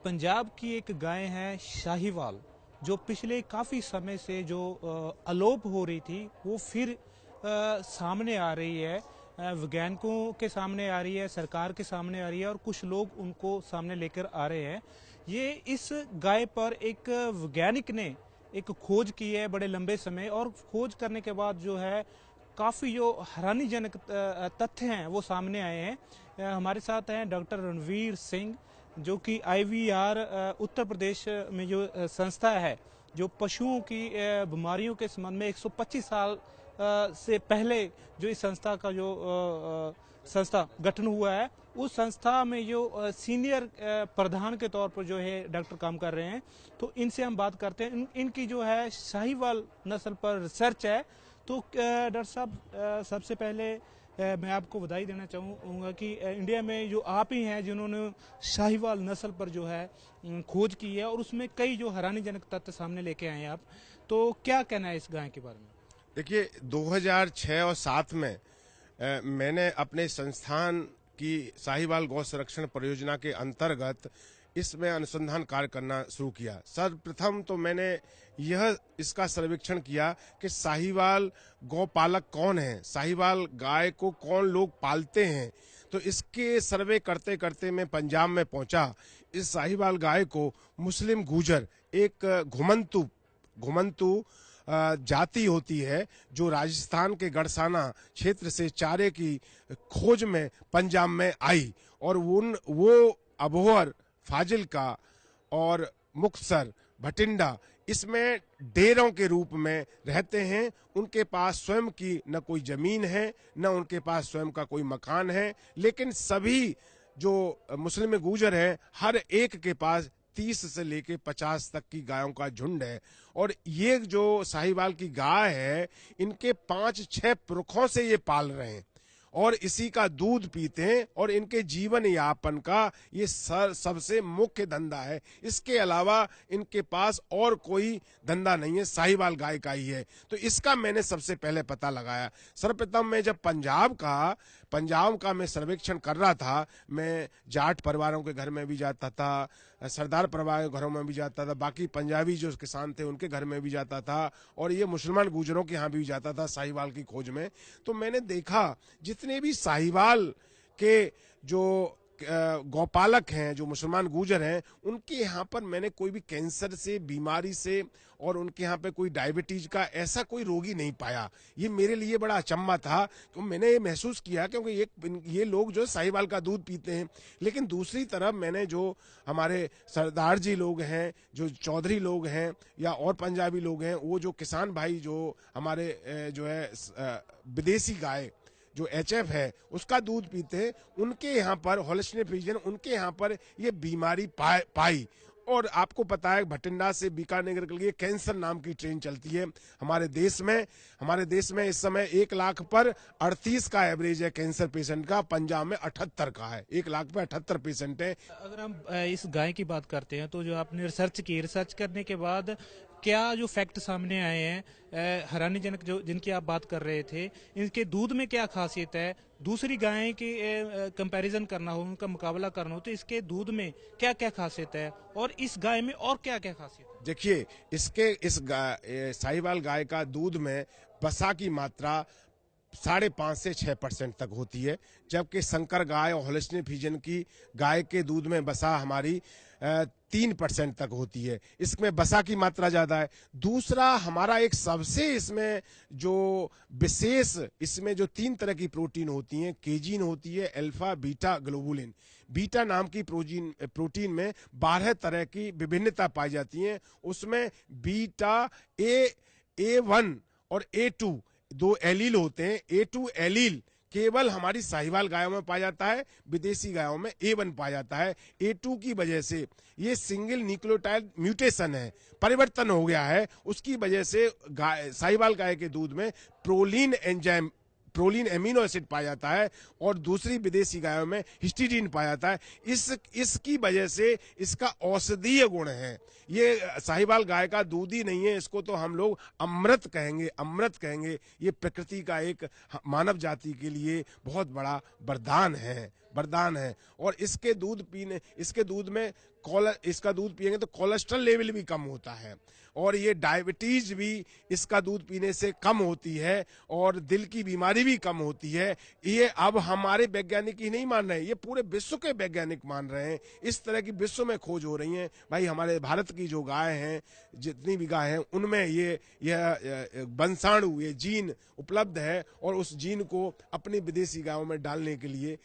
पंजाब की एक गाय है शाहीवाल, जो पिछले काफ़ी समय से जो अलोप हो रही थी वो फिर सामने आ रही है। वैज्ञानिकों के सामने आ रही है, सरकार के सामने आ रही है और कुछ लोग उनको सामने लेकर आ रहे हैं। ये इस गाय पर एक वैज्ञानिक ने एक खोज की है बड़े लंबे समय, और खोज करने के बाद जो है काफ़ी जो हैरानीजनक तथ्य हैं वो सामने आए हैं। हमारे साथ हैं डॉक्टर रणवीर सिंह, जो कि आईवीआर उत्तर प्रदेश में जो संस्था है, जो पशुओं की बीमारियों के संबंध में 125 साल से पहले जो इस संस्था का जो संस्था गठन हुआ है, उस संस्था में जो सीनियर प्रधान के तौर पर जो है डॉक्टर काम कर रहे हैं। तो इनसे हम बात करते हैं। इनकी जो है शाहीवाल नस्ल पर रिसर्च है। तो डॉक्टर साहब, सबसे पहले मैं आपको बधाई देना चाहूँगा कि इंडिया में जो आप ही हैं जिन्होंने शाहीवाल नस्ल पर जो है खोज की है, और उसमें कई जो हैरानीजनक तथ्य सामने लेके आए हैं आप। तो क्या कहना है इस गाय के बारे में? देखिए, 2006 और 7 में मैंने अपने संस्थान की साहिवाल गौ संरक्षण परियोजना के अंतर्गत इसमें अनुसंधान कार्य करना शुरू किया। सर्वप्रथम तो मैंने इसका सर्वेक्षण किया कि साहिवाल गौपालक कौन है, साहिवाल गाय को कौन लोग पालते हैं। तो इसके सर्वे करते करते मैं पंजाब में पहुंचा। इस साहिवाल गाय को मुस्लिम गुजर, एक घुमंतु जाति होती है, जो राजस्थान के गढ़साना क्षेत्र से चारे की खोज में पंजाब में आई, और वो अबोहर, फाजिल्का और मुक्तसर, भटिंडा इसमें डेरों के रूप में रहते हैं। उनके पास स्वयं की न कोई जमीन है, न उनके पास स्वयं का कोई मकान है, लेकिन सभी जो मुस्लिम गुजर हैं, हर एक के पास 30 से लेके 50 तक की गायों का झुंड है। और ये जो साहिवाल की गाय है, इनके 5-6 पुरखों से ये पाल रहे हैं और इसी का दूध पीते हैं, और इनके जीवन यापन का ये सबसे मुख्य धंधा है। इसके अलावा इनके पास और कोई धंधा नहीं है, साहिवाल गाय का ही है। तो इसका मैंने सबसे पहले पता लगाया। सर्वप्रथम मैं जब पंजाब का मैं सर्वेक्षण कर रहा था, मैं जाट परिवारों के घर में भी जाता था, सरदार परिवार के घरों में भी जाता था, बाकी पंजाबी जो किसान थे उनके घर में भी जाता था, और ये मुसलमान गुजरों के यहाँ भी जाता था साहिवाल की खोज में। तो मैंने देखा जितने भी साहिवाल के जो गौपालक हैं, जो मुसलमान गुजर हैं, उनके यहाँ पर मैंने कोई भी कैंसर से, बीमारी से, और उनके यहाँ पे कोई डायबिटीज का ऐसा कोई रोगी नहीं पाया। ये मेरे लिए बड़ा अचंभा था। तो मैंने ये महसूस किया क्योंकि ये लोग जो साहिवाल का दूध पीते हैं, लेकिन दूसरी तरफ मैंने जो हमारे सरदार जी लोग हैं, जो चौधरी लोग हैं, या और पंजाबी लोग हैं, वो जो किसान भाई जो हमारे जो है विदेशी गाय जो HF है उसका दूध पीते हैं, उनके यहाँ पर होलिस्टिक फ्रीजियन, उनके यहाँ पर ये बीमारी पाई। और आपको पता है, भटिंडा से बीकानेर के लिए कैंसर नाम की ट्रेन चलती है हमारे देश में इस समय 1 लाख पर 38 का एवरेज है कैंसर पेशेंट का। पंजाब में 78 का है, 1 लाख पे 78 पेशेंट है। अगर हम इस गाय की बात करते हैं, तो जो आपने रिसर्च करने के बाद क्या जो फैक्ट सामने आए हैं, हैरानीजनक जो जिनकी आप बात कर रहे थे, इनके दूध में क्या खासियत है? दूसरी गायें की कंपैरिजन करना हो, उनका मुकाबला करना हो, तो इसके दूध में क्या क्या खासियत है, और इस गाय में और क्या क्या खासियत है? देखिए, इस साहिवाल गाय का दूध में वसा की मात्रा 5.5 से 6% तक होती है, जबकि संकर गाय और होलिस्टिक फ्रीजियन की गाय के दूध में वसा हमारी 3% तक होती है। इसमें वसा की मात्रा ज्यादा है। दूसरा, हमारा एक सबसे इसमें जो विशेष, इसमें जो 3 तरह की प्रोटीन होती हैं, केजीन होती है, अल्फा, बीटा, ग्लोबुलिन। बीटा नाम की प्रोटीन में 12 तरह की विभिन्नता पाई जाती है। उसमें बीटा A1 और A2 2 एलील होते हैं। A2 एलील केवल हमारी साहिवाल गायों में पाया जाता है, विदेशी गायों में A1 पाया जाता है। A2 की वजह से ये सिंगल न्यूक्लियोटाइड म्यूटेशन है, परिवर्तन हो गया है, उसकी वजह से साहिवाल गाय के दूध में प्रोलीन एमिनो एसिड पाया जाता है, और दूसरी विदेशी गायों में हिस्टीडीन पाया जाता है। इसकी वजह से इसका औषधीय गुण है। ये साहिवाल गाय का दूध ही नहीं है, इसको तो हम लोग अमृत कहेंगे। ये प्रकृति का एक मानव जाति के लिए बहुत बड़ा वरदान है। वरदान है। और इसके दूध में इसका दूध पिएंगे तो कोलेस्ट्रॉल लेवल भी कम होता है, और ये डायबिटीज भी इसका दूध पीने से कम होती है, और दिल की बीमारी भी कम होती है। ये अब हमारे वैज्ञानिक ही नहीं मान रहे हैं, ये पूरे विश्व के वैज्ञानिक मान रहे हैं। इस तरह की विश्व में खोज हो रही है। भाई हमारे भारत की जो गाय हैं, जितनी भी गाय हैं, उनमें ये वंशाणु, ये जीन उपलब्ध है, और उस जीन को अपनी विदेशी गायों में डालने के लिए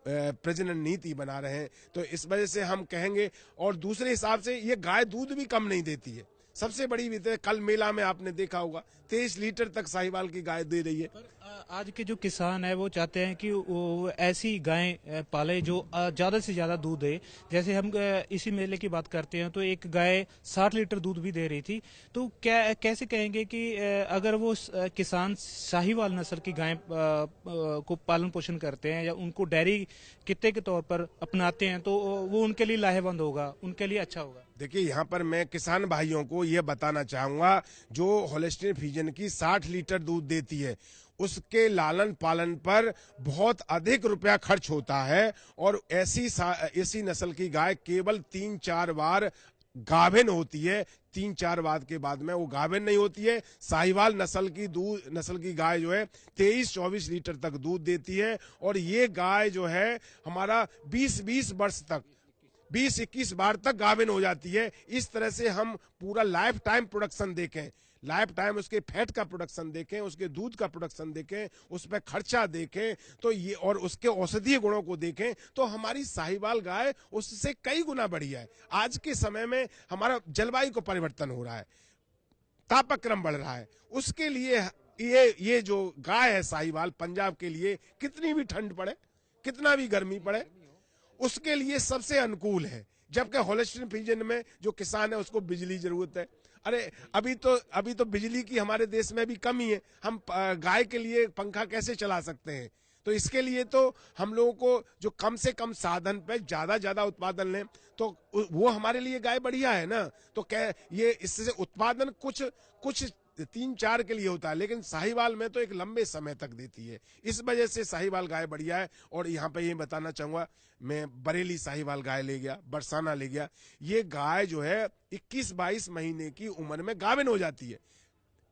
प्रजनन नीति बना रहे हैं। तो इस वजह से हम कहेंगे, और दूसरे हिसाब से ये गाय दूध भी कम नहीं देती है। सबसे बड़ी बात है, कल मेला में आपने देखा होगा 23 लीटर तक साहिवाल की गाय दे रही है। पर आज के जो किसान है वो चाहते हैं कि वो ऐसी गायें पाले जो ज्यादा से ज्यादा दूध दे। जैसे हम इसी मेले की बात करते हैं तो एक गाय 60 लीटर दूध भी दे रही थी। तो क्या कैसे कहेंगे कि अगर वो किसान साहिवाल नस्ल की गाय को पालन पोषण करते हैं या उनको डेयरी कित्ते के तौर पर अपनाते हैं तो वो उनके लिए लाहेवंद होगा, उनके लिए अच्छा होगा? देखिए, यहाँ पर मैं किसान भाइयों को यह बताना चाहूंगा, जो होल्स्टीन फ्रीजियन की 60 लीटर दूध देती है, उसके लालन पालन पर बहुत अधिक रुपया खर्च होता है। और ऐसी नस्ल की गाय केवल 3-4 बार गाभिन होती है। 3-4 बार के बाद में वो गाभिन नहीं होती है। साहिवाल नस्ल की गाय जो है 23-24 लीटर तक दूध देती है, और ये गाय जो है हमारा 20-20 वर्ष तक 20-21 बार तक गाभिन हो जाती है। इस तरह से हम पूरा लाइफ टाइम प्रोडक्शन देखें, लाइफ टाइम उसके फैट का प्रोडक्शन देखें, उसके दूध का प्रोडक्शन देखें, उस पर खर्चा देखें, तो ये और उसके औषधीय गुणों को देखें, तो हमारी साहिवाल गाय उससे कई गुना बढ़िया है। आज के समय में हमारा जलवायु को परिवर्तन हो रहा है, तापक्रम बढ़ रहा है, उसके लिए ये जो गाय है साहिवाल, पंजाब के लिए कितनी भी ठंड पड़े, कितना भी गर्मी पड़े, उसके लिए सबसे अनुकूल है। जबकि होल्स्टीन फ्रीजियन में जो किसान है उसको बिजली जरूरत है। अरे अभी तो बिजली की हमारे देश में भी कमी है। हम गाय के लिए पंखा कैसे चला सकते हैं? तो इसके लिए तो हम लोगों को जो कम से कम साधन पे ज्यादा उत्पादन लें, तो वो हमारे लिए गाय बढ़िया है ना। तो क्या ये इससे उत्पादन कुछ 3-4 के लिए होता है, लेकिन साहिवाल में तो एक लंबे समय तक देती है। इस वजह से साहिवाल गाय बढ़िया है। और यहाँ पे ये बताना चाहूंगा, मैं बरेली साहिवाल गाय ले गया, बरसाना ले गया। ये गाय जो है 21-22 महीने की उम्र में गाभिन हो जाती है।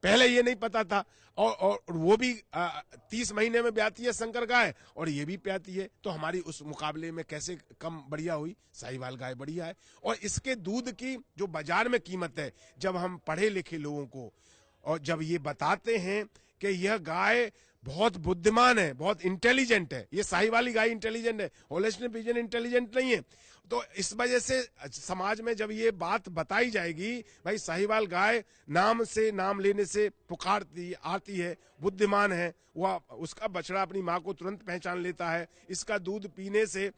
पहले ये नहीं पता था, और वो भी 30 महीने में ब्याती है संकर गाय, और ये भी प्याती है। तो हमारी उस मुकाबले में कैसे कम बढ़िया हुई? साहिवाल गाय बढ़िया है। और इसके दूध की जो बाजार में कीमत है, जब हम पढ़े लिखे लोगों को और जब ये बताते हैं कि यह गाय बहुत बुद्धिमान है, बहुत इंटेलिजेंट है, ये साहिवाली गाय इंटेलिजेंट है, होल्स्टीन फ्रीजियन इंटेलिजेंट नहीं है, तो इस वजह से समाज में जब ये बात बताई जाएगी, भाई साहिवाल गाय नाम लेने से पुकारती आती है, बुद्धिमान है, वह उसका बछड़ा अपनी माँ को तुरंत पहचान लेता है, इसका दूध पीने से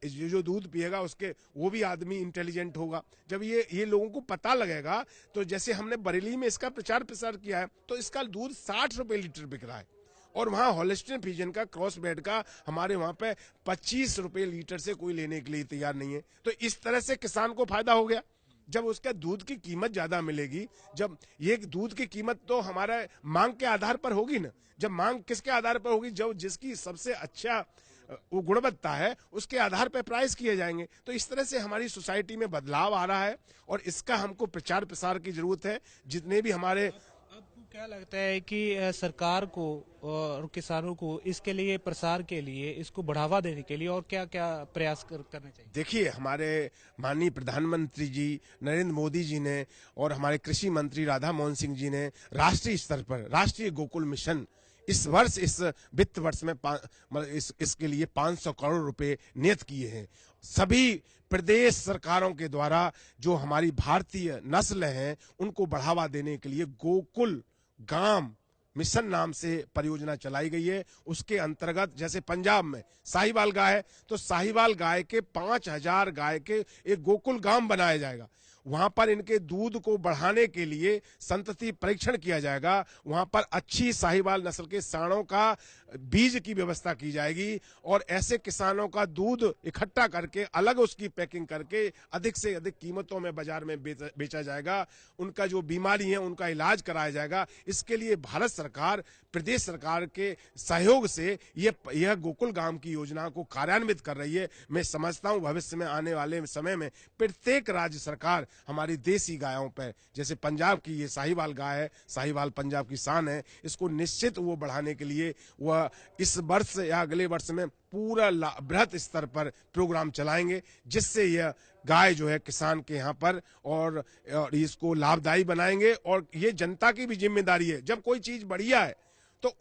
जो दूध पिएगा उसके वो भी आदमी इंटेलिजेंट होगा। जब ये लोगों को पता लगेगा, तो जैसे हमने बरेली में इसका प्रचार प्रसार किया है, तो इसका दूध 60 रुपए लीटर बिक रहा है, और वहां होल्स्टीन फ्रीजियन का क्रॉस ब्रेड का हमारे वहां पे 25 रुपए लीटर से कोई लेने के लिए तैयार नहीं है। तो इस तरह से किसान को फायदा हो गया। जब उसका दूध की कीमत ज्यादा मिलेगी, जब ये दूध की कीमत तो हमारा मांग के आधार पर होगी ना। जब मांग किसके आधार पर होगी? जब जिसकी सबसे अच्छा वो गुणवत्ता है, उसके आधार पर प्राइस किए जाएंगे। तो इस तरह से हमारी सोसाइटी में बदलाव आ रहा है, और इसका हमको प्रचार प्रसार की जरूरत है। जितने भी हमारे आपको क्या लगता है कि सरकार को और किसानों को इसके लिए, प्रसार के लिए, इसको बढ़ावा देने के लिए और क्या क्या प्रयास करने चाहिए? देखिए, हमारे माननीय प्रधानमंत्री जी नरेंद्र मोदी जी ने और हमारे कृषि मंत्री राधा मोहन सिंह जी ने राष्ट्रीय स्तर पर राष्ट्रीय गोकुल मिशन इस वित्त वर्ष में इसके लिए 500 करोड़ रुपए नियत किए हैं। सभी प्रदेश सरकारों के द्वारा जो हमारी भारतीय नस्ल हैं उनको बढ़ावा देने के लिए गोकुल गांव मिशन नाम से परियोजना चलाई गई है। उसके अंतर्गत जैसे पंजाब में साहिवाल गाय है, तो साहिवाल गाय के 5000 गाय के एक गोकुल गांव बनाया जाएगा। वहां पर इनके दूध को बढ़ाने के लिए संतति परीक्षण किया जाएगा। वहां पर अच्छी साहिवाल नस्ल के सांडों का बीज की व्यवस्था की जाएगी और ऐसे किसानों का दूध इकट्ठा करके अलग उसकी पैकिंग करके अधिक से अधिक कीमतों में बाजार में बेचा जाएगा। उनका जो बीमारी है उनका इलाज कराया जाएगा। इसके लिए भारत सरकार प्रदेश सरकार के सहयोग से यह गोकुल गांव की योजना को कार्यान्वित कर रही है। मैं समझता हूं भविष्य में आने वाले समय में प्रत्येक राज्य सरकार हमारी देसी गायों पर, जैसे पंजाब की ये साहिवाल गाय है, साहिवाल पंजाब की शान है, इसको निश्चित वो बढ़ाने के लिए वह इस वर्ष या अगले वर्ष में पूरा बृहत स्तर पर प्रोग्राम चलाएंगे, जिससे यह गाय जो है किसान के यहाँ पर और इसको लाभदायी बनाएंगे। और ये जनता की भी जिम्मेदारी है, जब कोई चीज बढ़िया है तो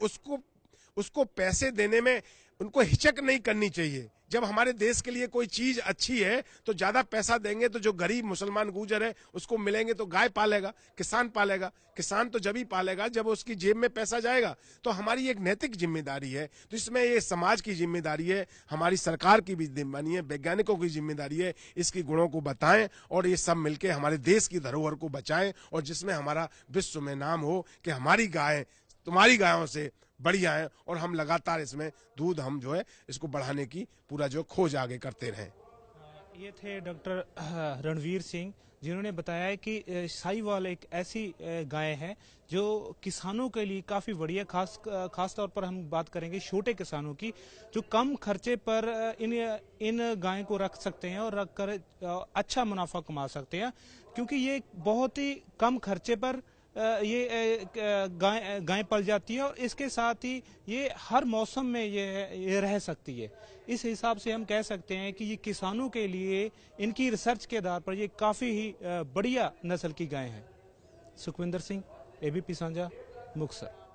उसको पैसे देने में उनको हिचक नहीं करनी चाहिए। जब हमारे देश के लिए कोई चीज अच्छी है तो ज्यादा पैसा देंगे तो जो गरीब मुसलमान गुजर है उसको मिलेंगे तो गाय पालेगा, किसान पालेगा। किसान तो जब ही पालेगा जब उसकी जेब में पैसा जाएगा। तो हमारी एक नैतिक जिम्मेदारी है, तो इसमें ये समाज की जिम्मेदारी है, हमारी सरकार की भी जिम्मेदारी है, वैज्ञानिकों की जिम्मेदारी है, इसकी गुणों को बताएं और ये सब मिलकर हमारे देश की धरोहर को बचाएं और जिसमें हमारा विश्व में नाम हो कि हमारी गाय तुम्हारी गायों से बढ़िया है और हम लगातार इसमें दूध हम जो है इसको बढ़ाने की पूरा जो खोज आगे करते रहें। ये थे डॉक्टर रणवीर सिंह, जिन्होंने बताया कि साहिवाल एक ऐसी गाय है जो किसानों के लिए काफ़ी बढ़िया, खास तौर पर हम बात करेंगे छोटे किसानों की, जो कम खर्चे पर इन गाय को रख सकते हैं और रख कर अच्छा मुनाफा कमा सकते हैं, क्योंकि ये बहुत ही कम खर्चे पर ये गाय पल जाती है और इसके साथ ही ये हर मौसम में ये रह सकती है। इस हिसाब से हम कह सकते हैं कि ये किसानों के लिए इनकी रिसर्च के आधार पर ये काफ़ी ही बढ़िया नस्ल की गाय है। सुखविंदर सिंह, एबीपी साझा, मुक्तसर।